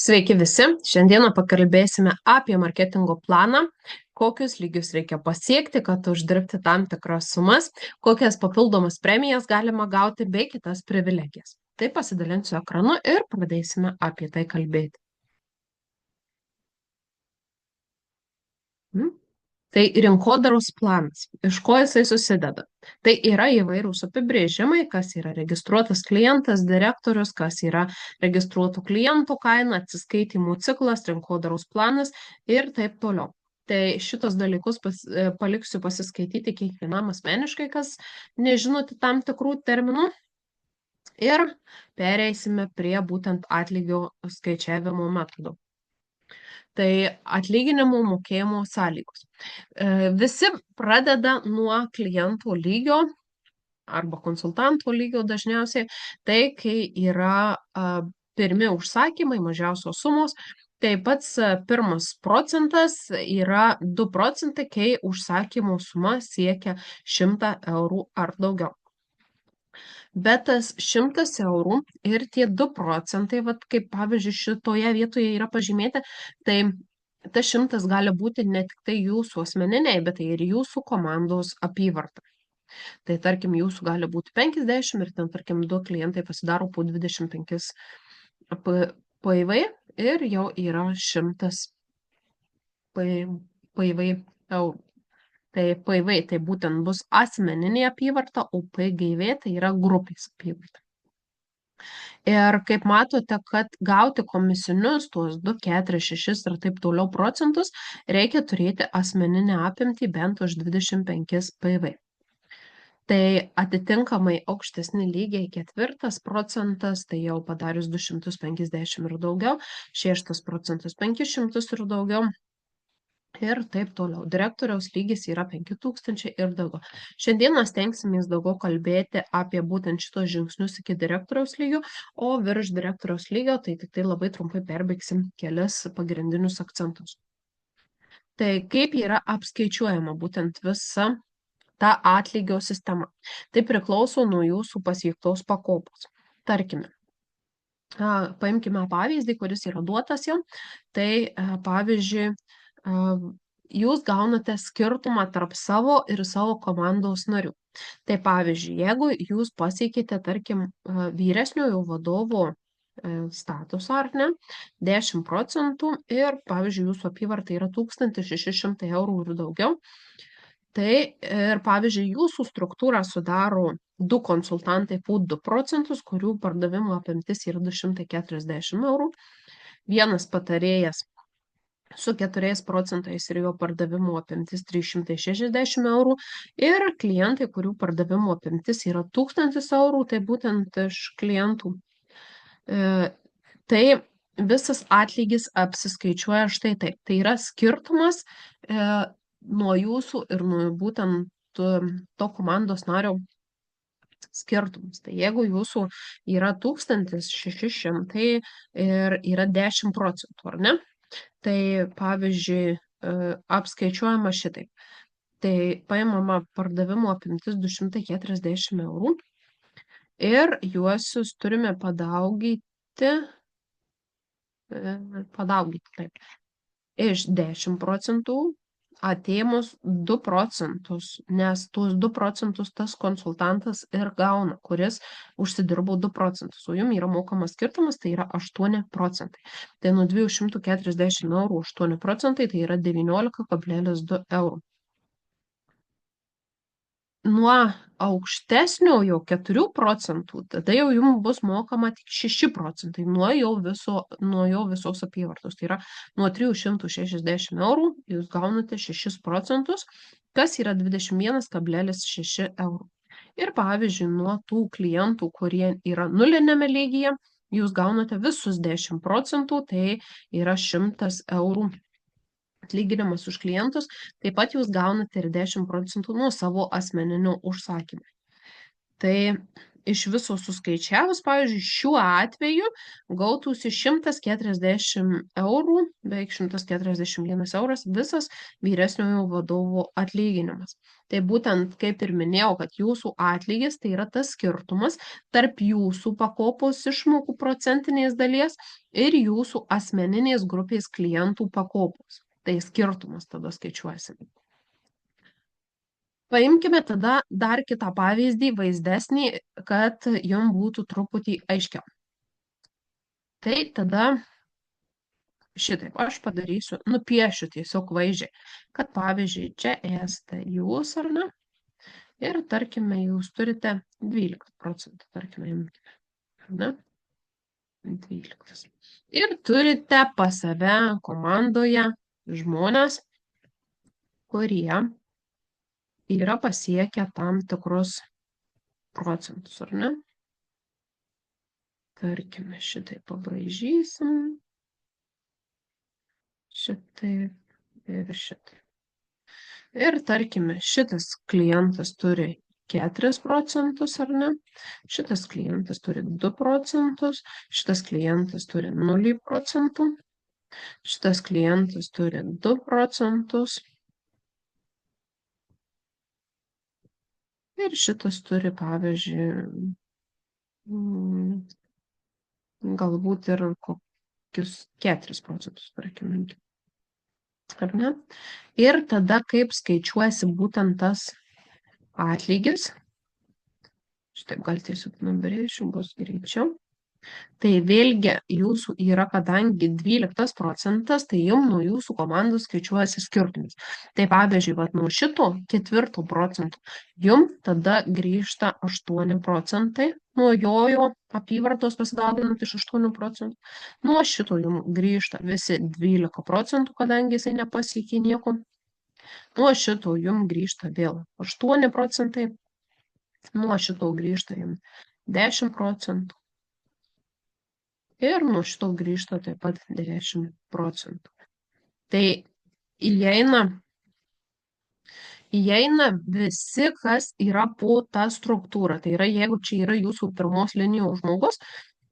Sveiki visi, šiandieną pakalbėsime apie marketingo planą, kokius lygius reikia pasiekti, kad uždirbti tam tikras sumas, kokias papildomas premijas galima gauti bei kitas privilegijas. Tai pasidalinsiu ekranu ir pradėsime apie tai kalbėti. Mhm. Tai rinkodaros planas. Iš ko jisai susideda? Tai yra įvairūs apibrėžimai, kas yra registruotas klientas, direktorius, kas yra registruotų klientų kaina, atsiskaitimų ciklas, rinkodaros planas ir taip toliau. Tai šitos dalykus paliksiu pasiskaityti kiekvienam asmeniškai, kas nežinote tam tikrų terminų. Ir pereisime prie būtent atlygio skaičiavimo metodų. Tai atlyginimų mokėjimo sąlygos. Visi pradeda nuo kliento lygio arba konsultanto lygio dažniausiai, tai kai yra pirmi užsakymai, mažiausios sumos, tai pats pirmas procentas yra 2 procentai, kai užsakymo suma siekia 100 eurų ar daugiau. Bet tas 100 eurų ir tie 2 procentai, vat kaip pavyzdžiui šitoje vietoje yra pažymėti, tai tas 100 gali būti ne tik tai jūsų asmeniniai, bet tai ir jūsų komandos apyvarta. Tai tarkim, jūsų gali būti 50 ir ten, tarkim, 2 klientai pasidaro po 25 PIV ir jau yra 100 PIV eurų. Tai PIV tai būtent bus asmeninė apyvarta, o PGV tai yra grupės apyvarta. Ir kaip matote, kad gauti komisinius, tuos 2, 4, 6 ir taip toliau procentus, reikia turėti asmeninę apimtį bent už 25 PV. Tai atitinkamai aukštesni lygiai 4 procentas, tai jau padarius 250 ir daugiau, 6 procentas 500 ir daugiau. Ir taip toliau. Direktoriaus lygis yra 5000 ir daugiau. Šiandieną stengsimės daugiau kalbėti apie būtent šitos žingsnius iki direktoriaus lygio, o virš direktoriaus lygio tai tik tai labai trumpai perbėgsim kelias pagrindinius akcentus. Tai kaip yra apskaičiuojama būtent visa ta atlygio sistema. Tai priklauso nuo jūsų pasiektos pakopos. Tarkime, paimkime pavyzdį, kuris yra duotas jau. Tai pavyzdžiui, jūs gaunate skirtumą tarp savo ir savo komandos narių. Tai pavyzdžiui, jeigu jūs pasiekite, tarkim, vyresniojo vadovo statusą, ar ne, 10 procentų ir, pavyzdžiui, jūsų apyvarta yra 1600 eurų ir daugiau, tai ir, pavyzdžiui, jūsų struktūrą sudaro 2 konsultantai po 2 procentus, kurių pardavimo apimtis yra 240 eurų, vienas patarėjas su 4 procentais ir jo pardavimo apimtis 360 eurų ir klientai, kurių pardavimo apimtis yra 1000 eurų, tai būtent iš klientų. Tai visas atlygis apsiskaičiuoja štai taip. Tai yra skirtumas nuo jūsų ir nuo būtent to komandos nario skirtumas. Tai jeigu jūsų yra 1600 ir yra 10 procentų, ar ne? Tai pavyzdžiui, apskaičiuojama šitaip. Tai paimama pardavimo apimtis 240 eurų ir juosius turime padaugyti taip, iš 10 procentų atėmus 2 procentus, nes tuos 2 procentus tas konsultantas ir gauna, kuris užsidirbo 2 procentus, o jums yra mokamas skirtumas, tai yra 8 procentai. Tai nuo 240 eurų 8 procentai, tai yra 19,2 eurų. Nuo aukštesniojo 4 procentų, tada jau jums bus mokama tik 6 procentai nuo jo visos apyvartos. Tai yra nuo 360 eurų jūs gaunate 6 procentus, kas yra 21,6 eurų. Ir pavyzdžiui, nuo tų klientų, kurie yra nulinėme lygyje, jūs gaunate visus 10 procentų, tai yra 100 eurų. Atlyginimas už klientus, taip pat jūs gaunate ir 10 procentų nuo savo asmeninių užsakymų. Tai iš viso suskaičiavus, pavyzdžiui, šiuo atveju gautųsi 140 eurų, beveik 141 euras visas vyresniojo vadovo atlyginimas. Tai būtent, kaip ir minėjau, kad jūsų atlygis tai yra tas skirtumas tarp jūsų pakopos išmokų procentinės dalies ir jūsų asmeninės grupės klientų pakopos. Tai skirtumas tada skaičiuosime. Paimkime tada dar kitą pavyzdį, vaizdesnį, kad jums būtų truputį aiškiau. Tai tada šitaip aš padarysiu, nupiešiu tiesiog vaizdžiai, kad pavyzdžiui, čia esate jūs, ar ne? Ir tarkime, jūs turite 12%, tarkime, imkime, ar ne? 12. Ir turite pas save komandoje žmonės, kurie yra pasiekę tam tikrus procentus, ar ne? Tarkime, šitai pabraižysim. Šitaip ir šitaip. Ir tarkime, šitas klientas turi 4%, ar ne? Šitas klientas turi 2%, šitas klientas turi 0%, šitas klientas turi 2%. Ir šitas turi, pavyzdžiui, galbūt ir kokius 4%, tarkime. Ar ne? Ir tada kaip skaičiuosi būtent tas atlygis. Šitaip gal tiesiog nubrėšiu, bus greičiau. Tai vėlgi jūsų yra, kadangi 12%, tai jums nuo jūsų komandos skaičiuojasi skirtumas. Tai pavyzdžiui, nuo šito 4% jums tada grįžta 8%, nuo jojo apyvartos pasidauginant iš 8%, nuo šito jums grįžta visi 12%, kadangi jisai nepasiekė nieko, nuo šito jums grįžta vėl 8%, nuo šito grįžta jums 10%. Ir nuo šito grįžta taip pat 10%. Tai įeina visi, kas yra po tą struktūrą. Tai yra, jeigu čia yra jūsų pirmos linijos žmogus,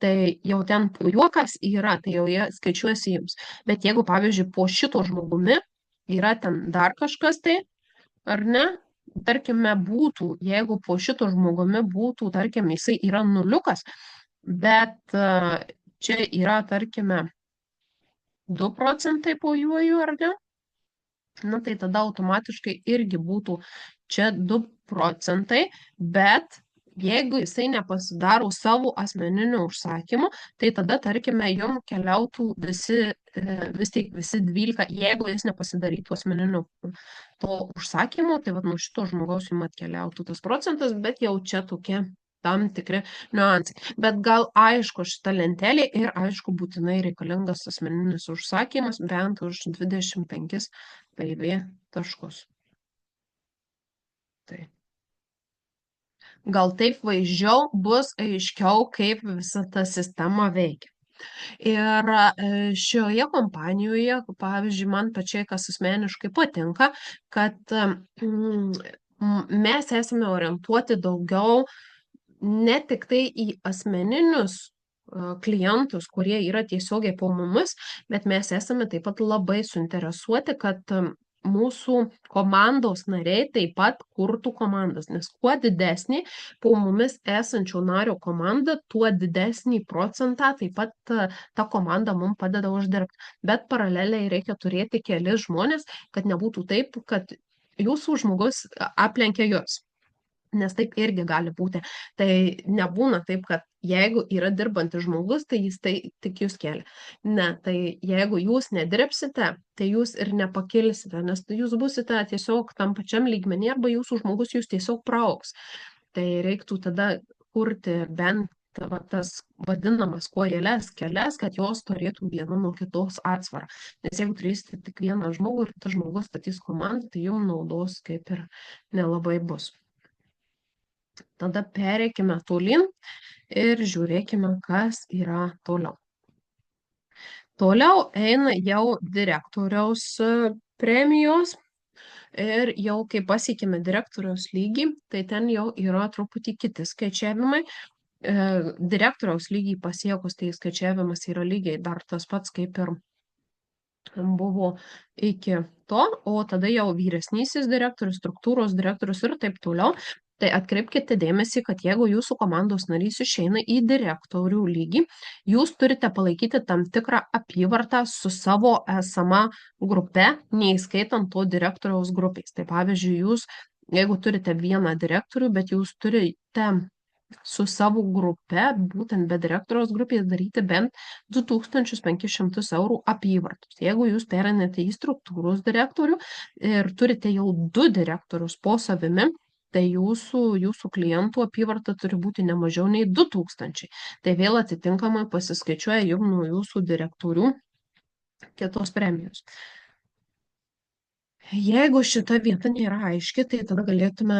tai jau ten po juo kas yra, tai jau jie skaičiuosi jums. Bet jeigu, pavyzdžiui, po šito žmogumi yra ten dar kažkas tai, ar ne, tarkime, būtų, jeigu po šito žmogumi būtų, tarkime, jisai yra nuliukas, bet čia yra, tarkime, 2% po juoju, ar ne? Na, tai tada automatiškai irgi būtų čia 2%, bet jeigu jisai nepasidaro savo asmeniniu užsakymu, tai tada, tarkime, jums keliautų vis tik visi 12, jeigu jis nepasidarytų asmeniniu to užsakymu, tai nuo šito žmogaus jums atkeliautų tas procentas, bet jau čia tokie tam tikri niuansai. Bet gal aišku šita lentelė ir aišku būtinai reikalingas asmeninis užsakymas bent už 25 PIB taškus. Tai. Gal taip vaizdžiau bus aiškiau, kaip visa ta sistema veikia. Ir šioje kompanijoje, pavyzdžiui, man pačiai, kas asmeniškai patinka, kad mes esame orientuoti daugiau ne tik tai į asmeninius klientus, kurie yra tiesiogiai po mumis, bet mes esame taip pat labai suinteresuoti, kad mūsų komandos nariai taip pat kurtų komandas, nes kuo didesnė po mumis esančio nario komanda, tuo didesnį procentą taip pat ta komanda mums padeda uždirbti. Bet paraleliai reikia turėti kelis žmonės, kad nebūtų taip, kad jūsų žmogus aplenkia jūs. Nes taip irgi gali būti. Tai nebūna taip, kad jeigu yra dirbantis žmogus, tai jis tik jūs kelia. Ne, tai jeigu jūs nedirbsite, tai jūs ir nepakilsite, nes jūs busite tiesiog tam pačiam lygmenį arba jūsų žmogus jūs tiesiog praaugs. Tai reiktų tada kurti bent tas vadinamas kuojeles, kelias, kad jos turėtų viena nuo kitos atsvarą. Nes jeigu turėsite tik vieną žmogų ir tas žmogus statys komandą, tai jums naudos kaip ir nelabai bus. Tada pereikime tolyn ir žiūrėkime, kas yra toliau. Toliau eina jau direktoriaus premijos Ir jau kai pasiekime direktoriaus lygį, tai ten jau yra truputį kiti skaičiavimai. Direktoriaus lygį pasiekus, tai skaičiavimas yra lygiai dar tas pats, kaip ir buvo iki to, o tada jau vyresnysis direktorius, struktūros direktorius ir taip toliau. Tai atkreipkite dėmesį, kad jeigu jūsų komandos narys išeina į direktorių lygį, jūs turite palaikyti tam tikrą apyvartą su savo esama grupe, neįskaitant to direktoriaus grupės. Tai pavyzdžiui, jūs, jeigu turite vieną direktorių, bet jūs turite su savo grupe, būtent be direktoriaus grupės, daryti bent 2500 eurų apyvartos. Jeigu jūs pereinate į struktūros direktorių ir turite jau 2 direktorius po savimi, tai jūsų klientų apyvarta turi būti ne mažiau nei 2000. Tai vėl atitinkamai pasiskaičiuoja jums nuo jūsų direktorių kitos premijos. Jeigu šita vieta nėra aiški, tai tada galėtume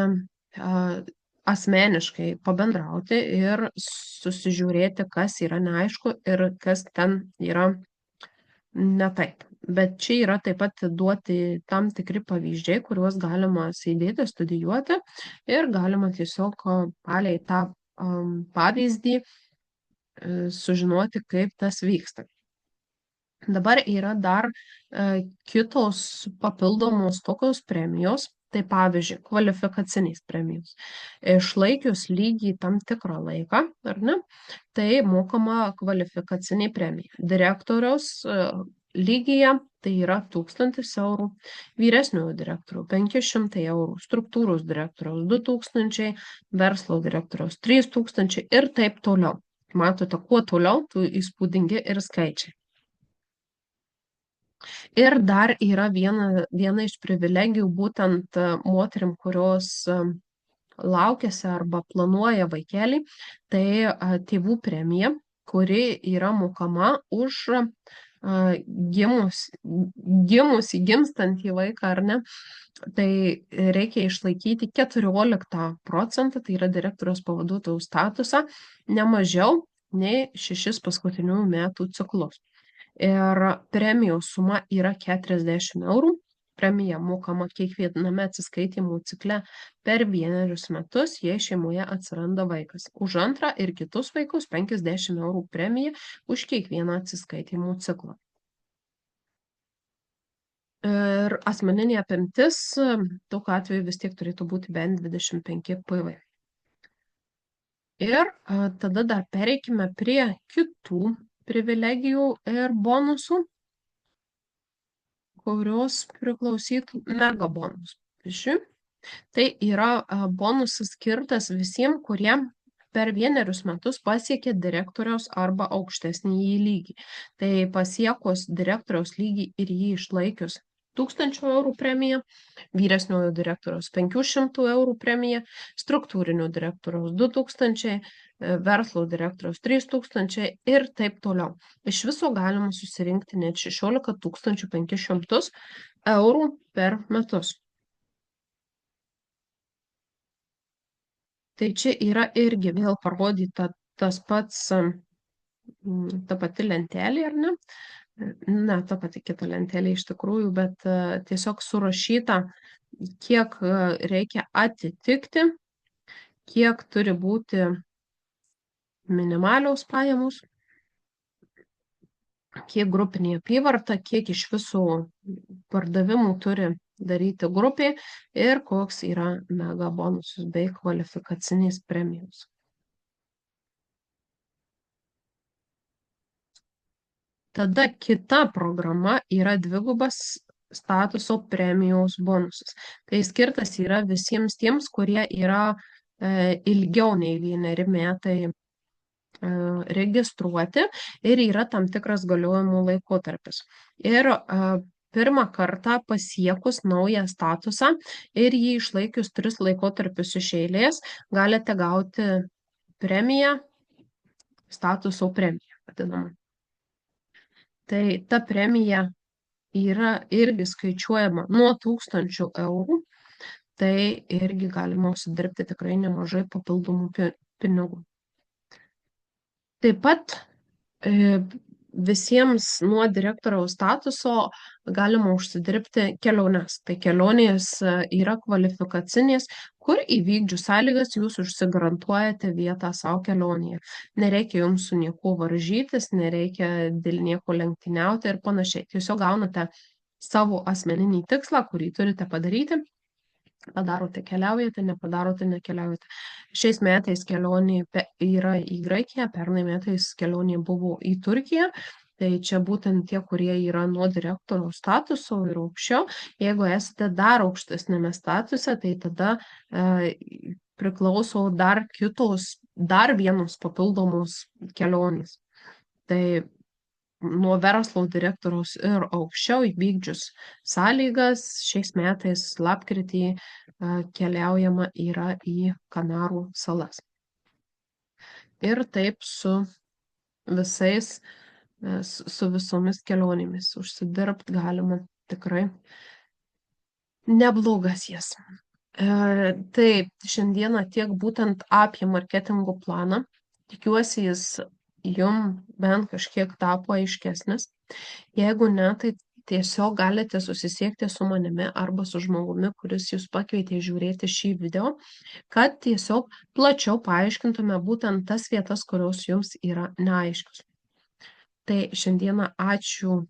asmeniškai pabendrauti ir susižiūrėti, kas yra neaišku ir kas ten yra ne taip. Bet čia yra taip pat duoti tam tikri pavyzdžiai, kuriuos galima sėdėti, studijuoti ir galima tiesiog palei tą pavyzdį sužinoti, kaip tas vyksta. Dabar yra dar kitos papildomos tokios premijos, tai pavyzdžiui, kvalifikacinės premijos. Išlaikius lygį tam tikrą laiką, ar ne, tai mokama kvalifikacinė premija. Direktoriaus lygyje tai yra 1000 eurų, vyresniojo direktorių 500 eurų, struktūros direktoriaus 2000, verslo direktoriaus 3000 ir taip toliau. Matote, kuo toliau, tų įspūdingi ir skaičiai. Ir dar yra viena iš privilegijų būtent moterim, kurios laukiasi arba planuoja vaikelį, tai tėvų premija, kuri yra mokama už gimstantį vaiką, ar ne, tai reikia išlaikyti 14%, tai yra direktoriaus pavaduotojų statusą, ne mažiau nei 6 paskutinių metų ciklus. Ir premijos suma yra 40 eurų. Premija mokama kiekviename atsiskaitymų cikle per 1 metus, jei šeimoje atsiranda vaikas. Už antrą ir kitus vaikus 50 eurų premija už kiekvieną atsiskaitymų ciklą. Ir asmeninė apimtis tokiu atveju vis tiek turėtų būti bent 25 PV. Ir tada dar pereikime prie kitų privilegijų ir bonusų, kurios priklausytų megabonus. Tai yra bonusas skirtas visiems, kurie per 1 metus pasiekė direktoriaus arba aukštesnį lygį. Tai pasiekus direktoriaus lygį ir jį išlaikius 1000 eurų premija, vyresniojo direktoriaus 500 eurų premija, struktūrinio direktoriaus 2000, verslo direktoriaus 3000 ir taip toliau. Iš viso galima susirinkti net 16 500 eurų per metus. Tai čia yra irgi vėl parodyta tas pats, ta pati lentelė, ar ne? Ne, ta pati kita lentelė iš tikrųjų, bet tiesiog surašyta, kiek reikia atitikti, kiek turi būti minimalios pajamos, kiek grupinė apyvarta, kiek iš visų pardavimų turi daryti grupė ir koks yra mega bonusas bei kvalifikacinės premijos. Tada kita programa yra dvigubas statuso premijos bonusas. Tai skirtas yra visiems tiems, kurie yra ilgiau nei 1 metai registruoti ir yra tam tikras galiojimo laikotarpis. Ir pirmą kartą pasiekus naują statusą ir jį išlaikius 3 laikotarpius iš eilės, galite gauti premiją, statuso premiją vadinamą. Tai ta premija yra irgi skaičiuojama nuo 1000 eurų, tai irgi galima užsidirbti tikrai nemažai papildomų pinigų. Taip pat visiems nuo direktoriaus statuso galima užsidirbti keliones. Tai kelionės yra kvalifikacinės, kur įvykdžius sąlygas jūs užsigarantuojate vietą savo kelionėje. Nereikia jums su niekuo varžytis, nereikia dėl nieko lenktyniauti ir panašiai. Tiesiog gaunate savo asmeninį tikslą, kurį turite padaryti. Padarote, keliaujate, nepadarote, nekeliaujate. Šiais metais kelionė yra į Graikiją, pernai metais kelionė buvo į Turkiją. Tai čia būtent tie, kurie yra nuo direktoriaus statuso ir aukščiau. Jeigu esate dar aukštesnėme statuse, tai tada priklauso dar vienos papildomos kelionės. Tai nuo verslo direktoriaus ir aukščiau įvykdžius sąlygas, šiais metais lapkritį keliaujama yra į Kanarų salas. Ir taip su visomis kelionėmis užsidirbt galima tikrai neblogas jas. Taip, šiandieną tiek būtent apie marketingo planą. Tikiuosi, jis jum bent kažkiek tapo aiškesnis. Jeigu ne, tai tiesiog galite susisiekti su manimi arba su žmogumi, kuris jūs pakvietė žiūrėti šį video, kad tiesiog plačiau paaiškintume būtent tas vietas, kurios jums yra neaiškios. Tai šiandieną ačiū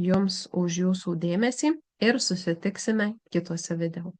jums už jūsų dėmesį ir susitiksime kituose video.